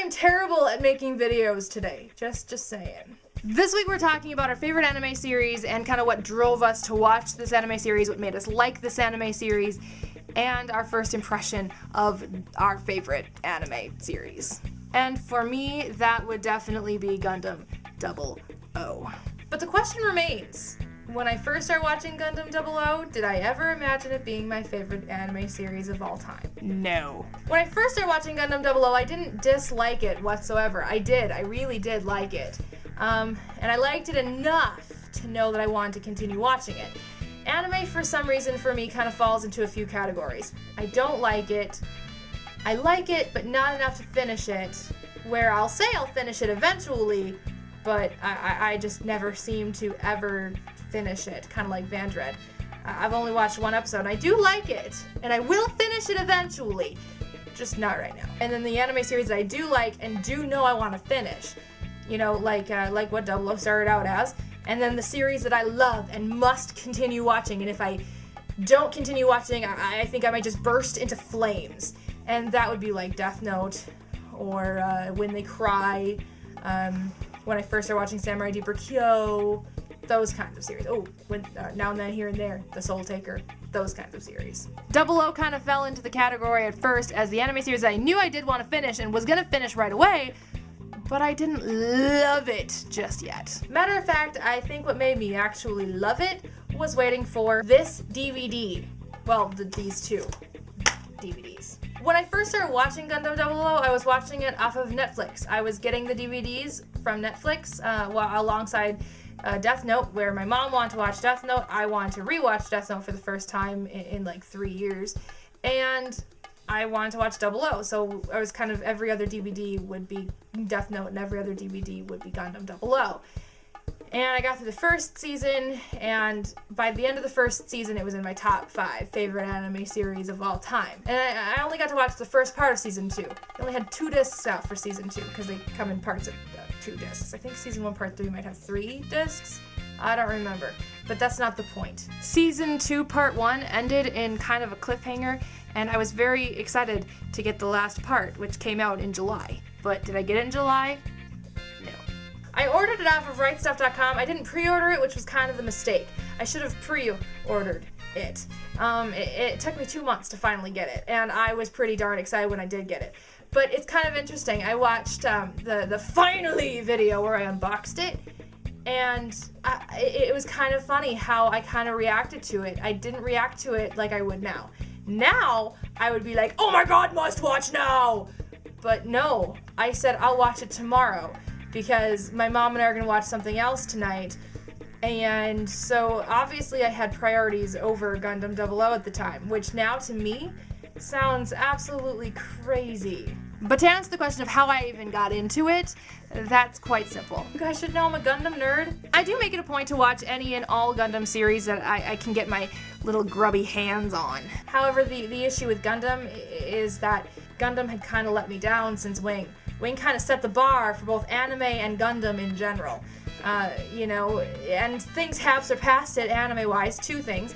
I'm terrible at making videos today. Just saying. This week we're talking about our favorite anime series and kind of what drove us to watch this anime series, what made us like this anime series, and our first impression of our favorite anime series. And for me, that would definitely be Gundam 00. But the question remains, when I first started watching Gundam 00, did I ever imagine it being my favorite anime series of all time? No. When I first started watching Gundam 00, I didn't dislike it whatsoever. I really did like it. And I liked it enough to know that I wanted to continue watching it. Anime, for some reason, for me, kind of falls into a few categories. I don't like it. I like it, but not enough to finish it. Where I'll say I'll finish it eventually, but I just never seem to ever finish it, kind of like Vandred. I've only watched one episode, and I do like it, and I will finish it eventually, just not right now. And then the anime series that I do like and do know I want to finish, you know, like what 00 started out as, and then the series that I love and must continue watching, and if I don't continue watching, I think I might just burst into flames, and that would be like Death Note, or When They Cry, when I first started watching Samurai Deeper Kyo, those kinds of series. Oh, Now and Then, Here and There, The Soul Taker, those kinds of series. 00 kind of fell into the category at first as the anime series that I knew I did want to finish and was going to finish right away, but I didn't love it just yet. Matter of fact, I think what made me actually love it was waiting for this DVD. Well, these two DVDs. When I first started watching Gundam 00, I was watching it off of Netflix. I was getting the DVDs from Netflix alongside Death Note, where my mom wanted to watch Death Note. I wanted to rewatch Death Note for the first time in like 3 years. And I wanted to watch 00, so I was kind of every other DVD would be Death Note and every other DVD would be Gundam 00. And I got through the first season, and by the end of the first season, it was in my top 5 favorite anime series of all time. And I only got to watch the first part of season 2. They only had 2 discs out for season 2, because they come in parts of 2 discs. I think season 1 part 3 might have 3 discs. I don't remember, but that's not the point. Season 2 part 1 ended in kind of a cliffhanger, and I was very excited to get the last part, which came out in July. But did I get it in July? No. I ordered it off of rightstuff.com. I didn't pre-order it, which was kind of the mistake. I should have pre-ordered it. It took me 2 months to finally get it, and I was pretty darn excited when I did get it. But it's kind of interesting. I watched the finally video where I unboxed it, and it was kind of funny how I kind of reacted to it. I didn't react to it like I would now. Now, I would be like, oh my god, must watch now! But no, I said I'll watch it tomorrow, because my mom and I are going to watch something else tonight, and so obviously I had priorities over Gundam 00 at the time, which now to me sounds absolutely crazy. But to answer the question of how I even got into it, that's quite simple. You guys should know I'm a Gundam nerd. I do make it a point to watch any and all Gundam series that I can get my little grubby hands on. However, the issue with Gundam is that Gundam had kind of let me down since Wing. Wing kind of set the bar for both anime and Gundam in general. You know, and things have surpassed it anime-wise, 2 things.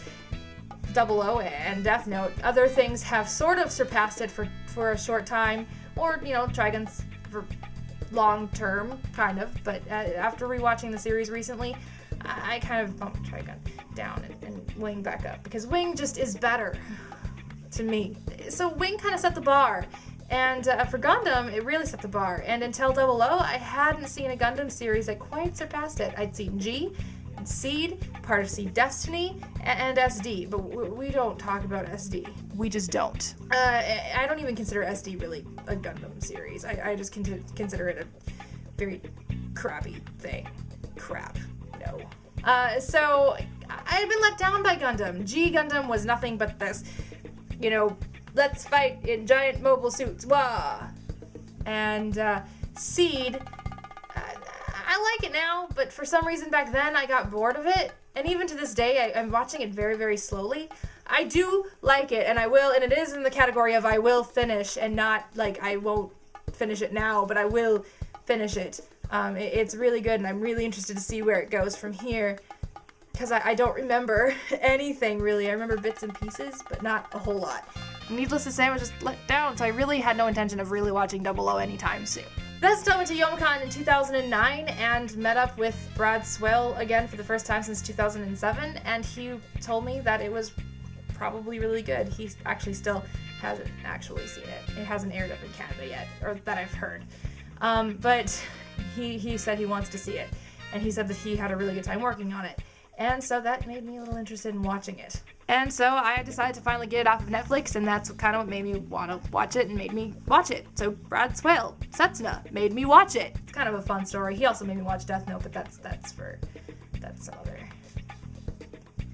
00 and Death Note. Other things have sort of surpassed it for a short time, or, you know, Trigun's for long term, kind of, but after rewatching the series recently, I kind of bumped Trigun down and Wing back up, because Wing just is better to me. So Wing kind of set the bar, and for Gundam, it really set the bar, and until 00, I hadn't seen a Gundam series that quite surpassed it. I'd seen G, Seed, part of Seed Destiny, and SD, but we don't talk about SD. We just don't. I don't even consider SD really a Gundam series. I just consider it a very crappy thing. Crap. No. So, I had been let down by Gundam. G Gundam was nothing but this, you know, let's fight in giant mobile suits, wah! And Seed, I like it now, but for some reason back then I got bored of it, and even to this day I'm watching it very, very slowly. I do like it, and I will, and it is in the category of I will finish, and not like I won't finish it now, but I will finish it. It's really good, and I'm really interested to see where it goes from here, because I don't remember anything really. I remember bits and pieces, but not a whole lot. needless to say, I was just let down, so I really had no intention of really watching 00 anytime soon. Then still went to Youmacon in 2009 and met up with Brad Swale again for the first time since 2007, and he told me that it was probably really good. He actually still hasn't actually seen it. It hasn't aired up in Canada yet, or that I've heard. But he said he wants to see it, and he said that he had a really good time working on it. And so that made me a little interested in watching it. And so I decided to finally get it off of Netflix, and that's kind of what made me want to watch it and made me watch it. So Brad Swale, Setsuna, made me watch it. It's kind of a fun story. He also made me watch Death Note, but that's some other...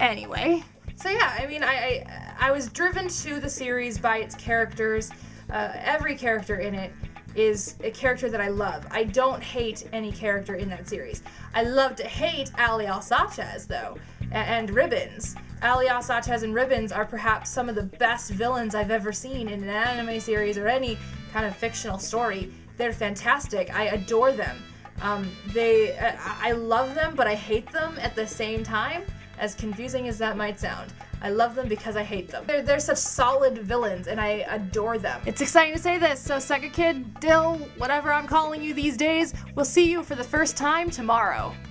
Anyway. So yeah, I mean, I was driven to the series by its characters. Every character in it is a character that I love. I don't hate any character in that series. I love to hate Alial Sanchez, though, and Ribbons. Alial Sanchez and Ribbons are perhaps some of the best villains I've ever seen in an anime series or any kind of fictional story. They're fantastic. I adore them. I love them, but I hate them at the same time, as confusing as that might sound. I love them because I hate them. They're such solid villains, and I adore them. It's exciting to say this, so Sega Kid, Dill, whatever I'm calling you these days, we'll see you for the first time tomorrow.